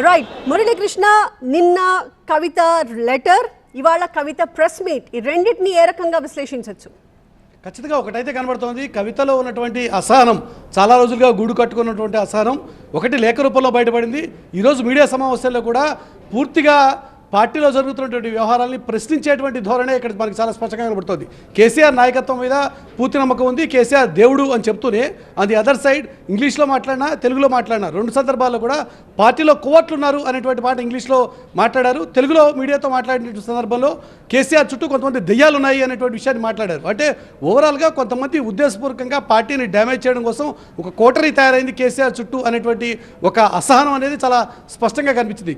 Right Muralikrishna నిన్న కవిత letter ఇవాళ కవిత press meet ఈ రెండింటిని ఏ రకంగా విశ్లేషించవచ్చు? ఖచ్చితంగా ఒకటైతే కనబడుతోంది, కవితలో ఉన్నటువంటి అసహనం, చాలా రోజులుగా గూడు కట్టుకున్నటువంటి అసహనం ఒకటి లేఖ రూపంలో బయటపడింది. ఈరోజు మీడియా సమావేశాల్లో కూడా పూర్తిగా పార్టీలో జరుగుతున్నటువంటి వ్యవహారాలని ప్రశ్నించేటువంటి ధోరణే ఇక్కడ మనకి చాలా స్పష్టంగా కనబడుతుంది. కేసీఆర్ నాయకత్వం మీద పూర్తి నమ్మకం ఉంది, కేసీఆర్ దేవుడు అని చెప్తూనే ఆన్ ది అదర్ సైడ్ ఇంగ్లీష్లో మాట్లాడినా తెలుగులో మాట్లాడినా రెండు సందర్భాల్లో కూడా పార్టీలో కోవట్లు ఉన్నారు అనేటువంటి మాట ఇంగ్లీష్లో మాట్లాడారు. తెలుగులో మీడియాతో మాట్లాడిన సందర్భంలో కేసీఆర్ చుట్టూ కొంతమంది దెయ్యాలు ఉన్నాయి అనేటువంటి విషయాన్ని మాట్లాడారు. అంటే ఓవరాల్గా కొంతమంది ఉద్దేశపూర్వకంగా పార్టీని డ్యామేజ్ చేయడం కోసం ఒక కోటరీ తయారైంది కేసీఆర్ చుట్టూ అనేటువంటి ఒక అసహనం అనేది చాలా స్పష్టంగా కనిపించింది.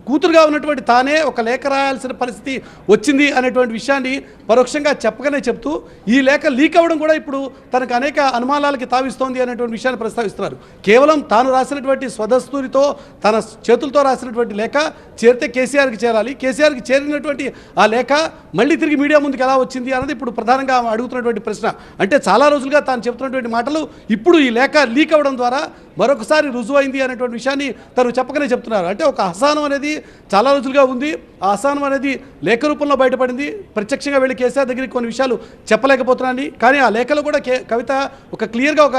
కూతురుగా ఉన్నటువంటి తానే ఒక లేఖ రాయాల్సిన పరిస్థితి వచ్చింది అనేటువంటి విషయాన్ని పరోక్షంగా చెప్పగానే చెప్తూ ఈ లేఖ లీక్ అవ్వడం కూడా ఇప్పుడు తనకు అనేక అనుమానాలకి తావిస్తోంది అనేటువంటి విషయాన్ని ప్రస్తావిస్తున్నారు. కేవలం తాను రాసినటువంటి స్వదస్తూరితో తన చేతులతో రాసినటువంటి లేఖ చేరితే కేసీఆర్కి చేరాలి, కేసీఆర్కి చేరినటువంటి ఆ లేఖ మళ్ళీ తిరిగి మీడియా ముందుకు ఎలా వచ్చింది అన్నది ఇప్పుడు ప్రధానంగా అడుగుతున్నటువంటి ప్రశ్న. అంటే చాలా రోజులుగా తాను చెప్తున్నటువంటి మాటలు ఇప్పుడు ఈ లేఖ లీక్ అవ్వడం ద్వారా మరొకసారి రుజువైంది అనేటువంటి విషయాన్ని తను చెప్పకనే చెప్తున్నారు. అంటే ఒక అసహనం అనేది చాలా రోజులుగా ఉంది, ఆ అసహనం అనేది లేఖ రూపంలో బయటపడింది. ప్రత్యక్షంగా వెళ్ళి కేసీఆర్ దగ్గరికి కొన్ని విషయాలు చెప్పలేకపోతున్నాను, కానీ ఆ లేఖలో కూడా కవిత ఒక క్లియర్గా ఒక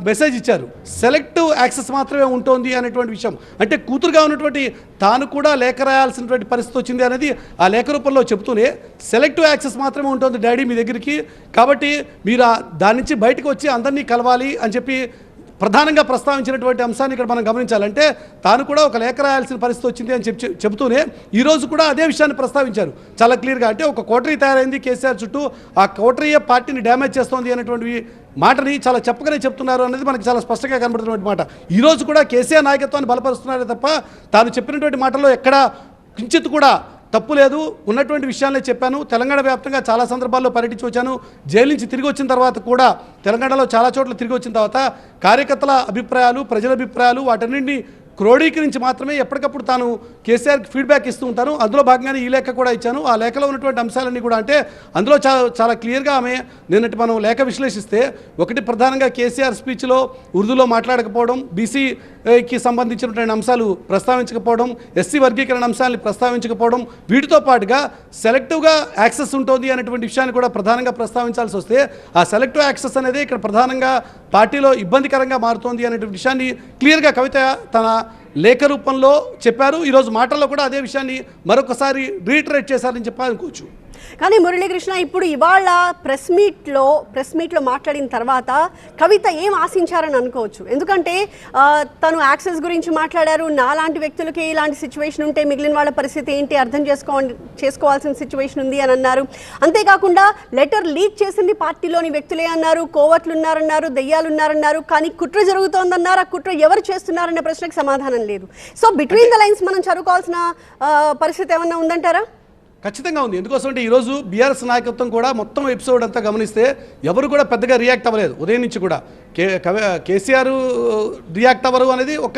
మెసేజ్ ఇచ్చారు. సెలెక్టివ్ యాక్సెస్ మాత్రమే ఉంటుంది అనేటువంటి విషయం. అంటే కూతురుగా ఉన్నటువంటి తాను కూడా లేఖ రాయాల్సినటువంటి పరిస్థితి వచ్చింది అనేది ఆ లేఖ రూపంలో చెప్తూనే సెలెక్టివ్ యాక్సెస్ మాత్రమే ఉంటుంది డాడీ మీ దగ్గరికి, కాబట్టి మీరు దాని నుంచి బయటకు వచ్చి అందరినీ కలవాలి అని చెప్పి ప్రధానంగా ప్రస్తావించినటువంటి అంశాన్ని ఇక్కడ మనం గమనించాలంటే తాను కూడా ఒక లేఖ రాయాల్సిన పరిస్థితి వచ్చింది అని చెబుతూనే ఈరోజు కూడా అదే విషయాన్ని ప్రస్తావించారు చాలా క్లియర్గా. అంటే ఒక కోటరీ తయారైంది కేసీఆర్ చుట్టూ, ఆ కోటరీయే పార్టీని డ్యామేజ్ చేస్తోంది అనేటువంటి మాటని చాలా చెప్పగానే చెప్తున్నారు అనేది మనకి చాలా స్పష్టంగా కనబడుతున్నటువంటి మాట. ఈరోజు కూడా కేసీఆర్ నాయకత్వాన్ని బలపరుస్తున్నారే తప్ప తాను చెప్పినటువంటి మాటల్లో ఎక్కడా కించిత్ కూడా తప్పు లేదు, ఉన్నటువంటి విషయాలనే చెప్పాను. తెలంగాణ వ్యాప్తంగా చాలా సందర్భాల్లో పర్యటించి వచ్చాను. జైలు నుంచి తిరిగి వచ్చిన తర్వాత కూడా తెలంగాణలో చాలా చోట్ల తిరిగి వచ్చిన తర్వాత కార్యకర్తల అభిప్రాయాలు, ప్రజల అభిప్రాయాలు వాటన్నింటినీ క్రోడీకరించి మాత్రమే ఎప్పటికప్పుడు తాను కేసీఆర్కి ఫీడ్బ్యాక్ ఇస్తూ ఉంటాను. అందులో భాగంగానే ఈ లేఖ కూడా ఇచ్చాను. ఆ లేఖలో ఉన్నటువంటి అంశాలన్నీ కూడా అంటే అందులో చాలా క్లియర్గా ఆమె నిన్నటి మనం లేఖ విశ్లేషిస్తే ఒకటి ప్రధానంగా కేసీఆర్ స్పీచ్లో ఉర్దూలో మాట్లాడకపోవడం, బీసీకి సంబంధించినటువంటి అంశాలు ప్రస్తావించకపోవడం, ఎస్సీ వర్గీకరణ అంశాలను ప్రస్తావించకపోవడం, వీటితో పాటుగా సెలెక్టివ్గా యాక్సెస్ ఉంటుంది అనేటువంటి విషయాన్ని కూడా ప్రధానంగా ప్రస్తావించాల్సి వస్తే ఆ సెలెక్టివ్ యాక్సెస్ అనేది ఇక్కడ ప్రధానంగా పార్టీలో ఇబ్బందికరంగా మారుతోంది అనేటువంటి విషయాన్ని క్లియర్గా కవిత తన లేఖ రూపంలో చెప్పారు. ఈరోజు మాటల్లో కూడా అదే విషయాన్ని మరొకసారి రీటరేట్ చేశారని చెప్పాలనుకోవచ్చు. కానీ మురళీకృష్ణ ఇప్పుడు ఇవాళ ప్రెస్ మీట్లో మాట్లాడిన తర్వాత కవిత ఏం ఆశించారని అనుకోవచ్చు? ఎందుకంటే తను యాక్సెస్ గురించి మాట్లాడారు, నాలాంటి వ్యక్తులకి ఇలాంటి సిచ్యువేషన్ ఉంటే మిగిలిన వాళ్ళ పరిస్థితి ఏంటి అర్థం చేసుకోవాల్సిన సిచ్యువేషన్ ఉంది అని అన్నారు. అంతేకాకుండా లెటర్ లీక్ చేసింది పార్టీలోని వ్యక్తులే అన్నారు, కోవట్లు ఉన్నారన్నారు, దెయ్యాలు ఉన్నారన్నారు, కానీ కుట్ర జరుగుతోందన్నారు. ఆ కుట్ర ఎవరు చేస్తున్నారనే ప్రశ్నకు సమాధానం లేదు. సో బిట్వీన్ ద లైన్స్ మనం చదువుకోవాల్సిన పరిస్థితి ఏమన్నా ఉందంటారా? ఖచ్చితంగా ఉంది. ఎందుకోసం అంటే ఈరోజు బీఆర్ఎస్ నాయకత్వం కూడా మొత్తం ఎపిసోడ్ అంతా గమనిస్తే ఎవరు కూడా పెద్దగా రియాక్ట్ అవ్వలేదు. ఉదయం నుంచి కూడా కేసీఆర్ రియాక్ట్ అవ్వరు అనేది ఒక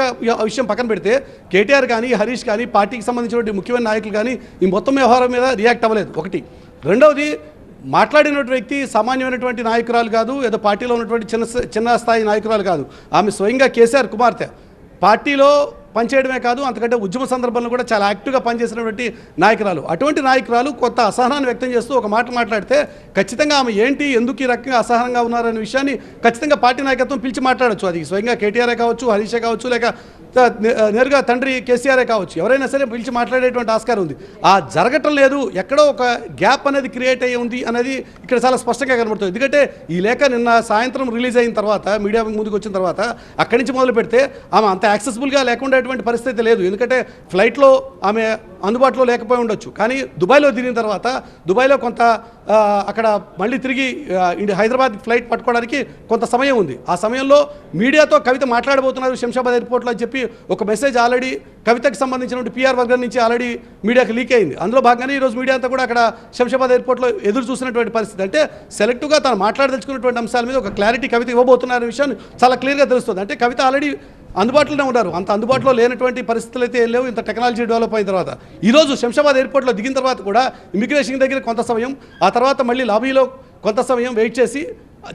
విషయం పక్కన పెడితే కేటీఆర్ కానీ హరీష్ కానీ పార్టీకి సంబంధించినటువంటి ముఖ్యమైన నాయకులు కానీ ఈ మొత్తం వ్యవహారం మీద రియాక్ట్ అవ్వలేదు ఒకటి. రెండవది మాట్లాడినటువంటి వ్యక్తి సామాన్యమైనటువంటి నాయకురాలు కాదు, ఏదో పార్టీలో ఉన్నటువంటి చిన్న స్థాయి నాయకురాలు కాదు. ఆమె స్వయంగా కేసీఆర్ కుమార్తె. పార్టీలో పనిచేయడమే కాదు, అంతకంటే ఉద్యమ సందర్భంలో కూడా చాలా యాక్టివ్గా పనిచేసినటువంటి నాయకురాలు. అటువంటి నాయకురాలు కొత్త అసహనాన్ని వ్యక్తం చేస్తూ ఒక మాట మాట్లాడితే ఖచ్చితంగా ఆమె ఏంటి, ఎందుకు ఈ రకంగా అసహనంగా ఉన్నారనే విషయాన్ని ఖచ్చితంగా పార్టీ నాయకత్వం పిలిచి మాట్లాడచ్చు. అది స్వయంగా కేటీఆరే కావచ్చు, హరీషే కావచ్చు, లేక నేరుగా తండ్రి కేసీఆరే కావచ్చు, ఎవరైనా సరే పిలిచి మాట్లాడేటువంటి ఆస్కారం ఉంది. ఆ జరగటం లేదు, ఎక్కడో ఒక గ్యాప్ అనేది క్రియేట్ అయ్యి ఉంది అనేది ఇక్కడ చాలా స్పష్టంగా కనబడుతుంది. ఎందుకంటే ఈ లేఖ నిన్న సాయంత్రం రిలీజ్ అయిన తర్వాత మీడియా ముందుకు వచ్చిన తర్వాత అక్కడి నుంచి మొదలు పెడితే ఆమె అంత యాక్సెసిబుల్గా లేకుండా పరిస్థితి లేదు. ఎందుకంటే ఫ్లైట్లో ఆమె అందుబాటులో లేకపోయి ఉండొచ్చు, కానీ దుబాయ్లో దిగిన తర్వాత దుబాయ్లో కొంత అక్కడ మళ్ళీ తిరిగి హైదరాబాద్ ఫ్లైట్ పట్టుకోవడానికి కొంత సమయం ఉంది. ఆ సమయంలో మీడియాతో కవిత మాట్లాడబోతున్నారు శంషాబాద్ ఎయిర్పోర్ట్లో అని చెప్పి ఒక మెసేజ్ ఆల్రెడీ కవితకు సంబంధించినటువంటి పిఆర్ వర్గం నుంచి ఆల్రెడీ మీడియాకి లీక్ అయింది. అందులో భాగంగానే ఈరోజు మీడియా అంతా కూడా అక్కడ శంషాబాద్ ఎయిర్పోర్ట్లో ఎదురు చూసినటువంటి పరిస్థితి. అంటే సెలెక్టివ్గా తాను మాట్లాడదలుచుకున్నటువంటి అంశాల మీద ఒక క్లారిటీ కవిత ఇవ్వబోతున్నారనే విషయాన్ని చాలా క్లియర్గా తెలుస్తుంది. అంటే కవిత ఆల్రెడీ అందుబాటులోనే ఉన్నారు, అంత అందుబాటులో లేనటువంటి పరిస్థితులు అయితే ఏం లేవు ఇంత టెక్నాలజీ డెవలప్ అయిన తర్వాత. ఈరోజు శంషాబాద్ ఎయిర్పోర్ట్లో దిగిన తర్వాత కూడా ఇమిగ్రేషన్ దగ్గర కొంత సమయం, ఆ తర్వాత మళ్ళీ లాబీలో కొంత సమయం వెయిట్ చేసి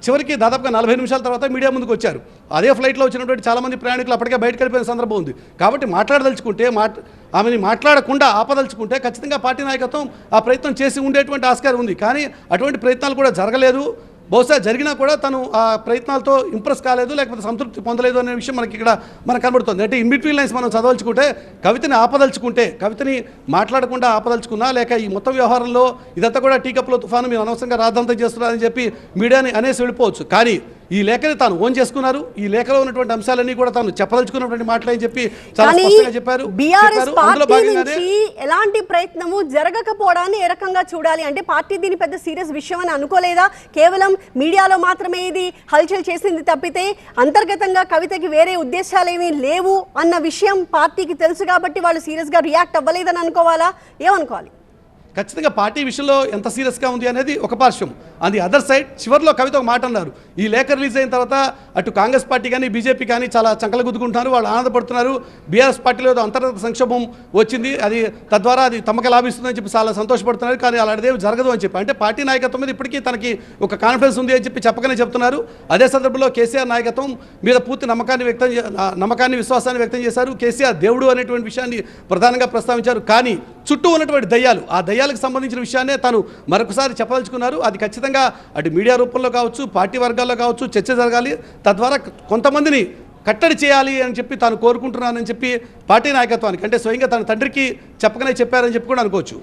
చివరికి దాదాపుగా 40 నిమిషాల తర్వాత మీడియా ముందుకు వచ్చారు. అదే ఫ్లైట్లో వచ్చినటువంటి చాలామంది ప్రయాణికులు అప్పటికే బయటకు వెళ్ళిపోయిన సందర్భం ఉంది. కాబట్టి మాట్లాడదలుచుకుంటే ఆమెని మాట్లాడకుండా ఆపదలుచుకుంటే ఖచ్చితంగా పార్టీ నాయకత్వం ఆ ప్రయత్నం చేసి ఉండేటువంటి ఆస్కారం ఉంది. కానీ అటువంటి ప్రయత్నాలు కూడా జరగలేదు. బహుశా జరిగినా కూడా తను ఆ ప్రయత్నాలతో ఇంప్రెస్ కాలేదు, లేకపోతే సంతృప్తి పొందలేదు అనే విషయం మనకు కనబడుతుంది. అంటే ఇన్ బిట్వీన్ లైన్స్ మనం చదవలుచుకుంటే కవితని ఆపదలుచుకుంటే, కవితని మాట్లాడకుండా ఆపదలుచుకున్నా, లేక ఈ మొత్తం వ్యవహారంలో ఇదంతా కూడా టీ కప్లో తుఫాను, మీరు అనవసరంగా రాద్ధాంతం చేస్తున్నారని చెప్పి మీడియాని అనేసి వెళ్ళిపోవచ్చు. కానీ ఈ లేఖని తాను ఓన్ చేసుకున్నారు. ఈ లేఖలో ఉన్నటువంటి అంశాలన్నీ కూడా తాను చెప్పదలుచుకున్నటువంటి మాటలని చెప్పి చాలా స్పష్టంగా చెప్పారు. బీఆర్ఎస్ పార్టీ నుంచి ఎలాంటి ప్రయత్నము జరగకపోవడాన్ని ఏ రకంగా చూడాలి అంటే, పార్టీ దీని పెద్ద సీరియస్ విషయం అని అనుకోలేదా? కేవలం మీడియాలో మాత్రమే ఇది హల్చల్ చేసింది తప్పితే అంతర్గతంగా కవితకి వేరే ఉద్దేశాలేమీ లేవు అన్న విషయం పార్టీకి తెలుసు కాబట్టి వాళ్ళు సీరియస్గా రియాక్ట్ అవ్వలేదని అనుకోవాలా? ఏమనుకోవాలి? ఖచ్చితంగా పార్టీ విషయంలో ఎంత సీరియస్గా ఉంది అనేది ఒక పార్శ్వం. అది అదర్ సైడ్ చివరిలో కవిత ఒక మాట అన్నారు. ఈ లేఖ రిలీజ్ అయిన తర్వాత అటు కాంగ్రెస్ పార్టీ కానీ బీజేపీ కానీ చాలా చంకలు గుద్దుకుంటున్నారు, వాళ్ళు ఆనందపడుతున్నారు. బీఆర్ఎస్ పార్టీలో అంతర్గత సంక్షోభం వచ్చింది, అది తద్వారా అది తమకు లాభిస్తుందని చెప్పి చాలా సంతోషపడుతున్నారు. కానీ అలాంటిదేమి జరగదు అని చెప్పి, అంటే పార్టీ నాయకత్వం మీద ఇప్పటికీ తనకి ఒక కాన్ఫిడెన్స్ ఉంది అని చెప్పి చెప్పకనే చెప్తున్నారు. అదే సందర్భంలో కేసీఆర్ నాయకత్వం మీద పూర్తి నమ్మకాన్ని విశ్వాసాన్ని వ్యక్తం చేశారు. కేసీఆర్ దేవుడు అనేటువంటి విషయాన్ని ప్రధానంగా ప్రస్తావించారు. కానీ చుట్టూ ఉన్నటువంటి దయ్యాలు, ఆ దయ్యాలకు సంబంధించిన విషయాన్నే తాను మరొకసారి చెప్పదలుచుకున్నారు. అది ఖచ్చితంగా అటు మీడియా రూపంలో కావచ్చు, పార్టీ వర్గాల్లో కావచ్చు చర్చ జరగాలి. తద్వారా కొంతమందిని కట్టడి చేయాలి అని చెప్పి తాను కోరుకుంటున్నానని చెప్పి పార్టీ నాయకత్వానికి, అంటే స్వయంగా తన తండ్రికి చెప్పకనే చెప్పారని చెప్పి కూడా అనుకోవచ్చు.